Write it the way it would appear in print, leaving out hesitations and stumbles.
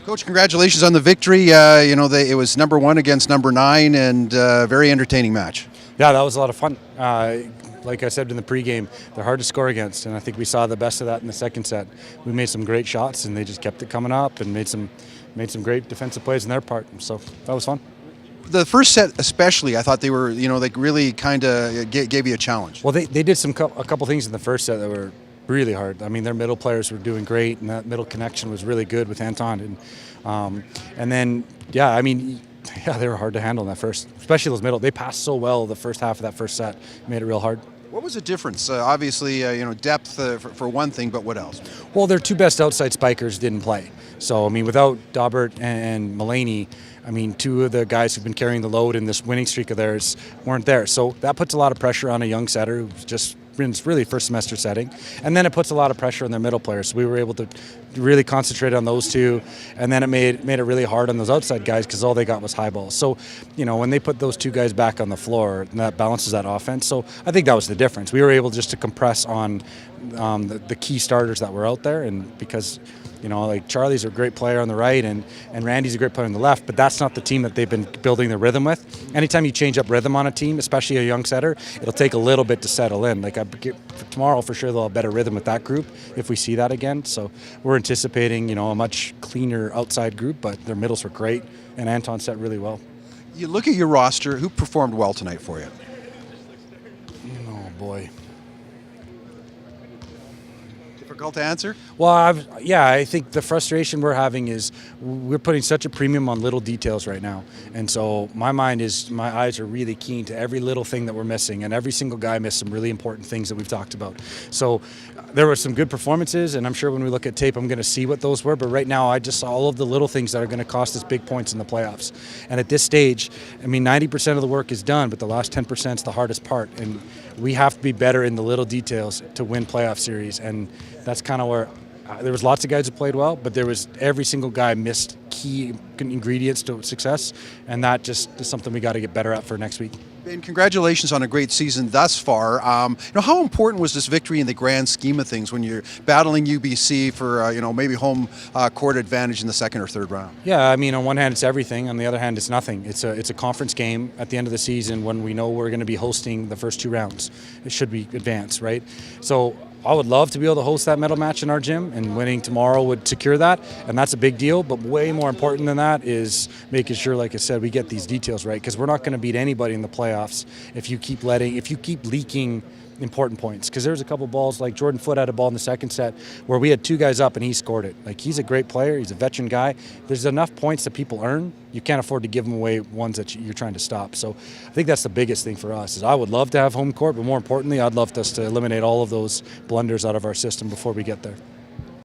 Coach, congratulations on the victory. It was number 1 against number 9, and very entertaining match. Yeah, that was a lot of fun. Like I said in the pregame, they're hard to score against, and I think we saw the best of that in the second set. We made some great shots, and they just kept it coming up and made some great defensive plays in their part. So that was fun. The first set, especially, I thought they were, like really kind of gave you a challenge. Well, they did a couple things in the first set that were really hard. I mean, their middle players were doing great, and that middle connection was really good with Anton. And then, yeah, they were hard to handle in that first, especially those middle. They passed so well the first half of that first set, made it real hard. What was the difference? Obviously, depth for one thing, but what else? Well, their two best outside spikers didn't play. So, without Daubert and Mulaney, two of the guys who've been carrying the load in this winning streak of theirs weren't there. So that puts a lot of pressure on a young setter who's just in really first semester setting. And then it puts a lot of pressure on their middle players. So we were able to really concentrate on those two. And then it made it really hard on those outside guys because all they got was high balls. So, when they put those two guys back on the floor, that balances that offense. So I think that was the difference. We were able just to compress on the key starters that were out there. And because like Charlie's a great player on the right and Randy's a great player on the left, but that's not the team that they've been building their rhythm with. Anytime you change up rhythm on a team, especially a young setter, it'll take a little bit to settle in. Like tomorrow, for sure, they'll have better rhythm with that group if we see that again. So we're anticipating, a much cleaner outside group, but their middles were great, and Anton set really well. You look at your roster, who performed well tonight for you? Oh, boy. Difficult to answer? Well, I think the frustration we're having is we're putting such a premium on little details right now. And so my eyes are really keen to every little thing that we're missing, and every single guy missed some really important things that we've talked about. So there were some good performances, and I'm sure when we look at tape, I'm going to see what those were. But right now, I just saw all of the little things that are going to cost us big points in the playoffs. And at this stage, 90% of the work is done, but the last 10% is the hardest part. And we have to be better in the little details to win playoff series. And that's kind of where there was lots of guys who played well, but every single guy missed key ingredients to success, and that just is something we got to get better at for next week. Ben, congratulations on a great season thus far. How important was this victory in the grand scheme of things when you're battling UBC for maybe home court advantage in the second or third round? Yeah, on one hand it's everything, on the other hand it's nothing. It's a conference game at the end of the season when we know we're going to be hosting the first 2 rounds. It should be advanced, right? So I would love to be able to host that medal match in our gym, and winning tomorrow would secure that, and that's a big deal. But way more important than that is making sure, like I said, we get these details right, because we're not going to beat anybody in the playoffs if you keep leaking important points. Because there's a couple balls, like Jordan Foote had a ball in the second set where we had 2 guys up and he scored it. Like, he's a great player, he's a veteran guy. There's enough points that people earn. You can't afford to give them away ones that you're trying to stop. So I think that's the biggest thing for us. Is I would love to have home court, but more importantly, I'd love us to eliminate all of those blunders out of our system before we get there.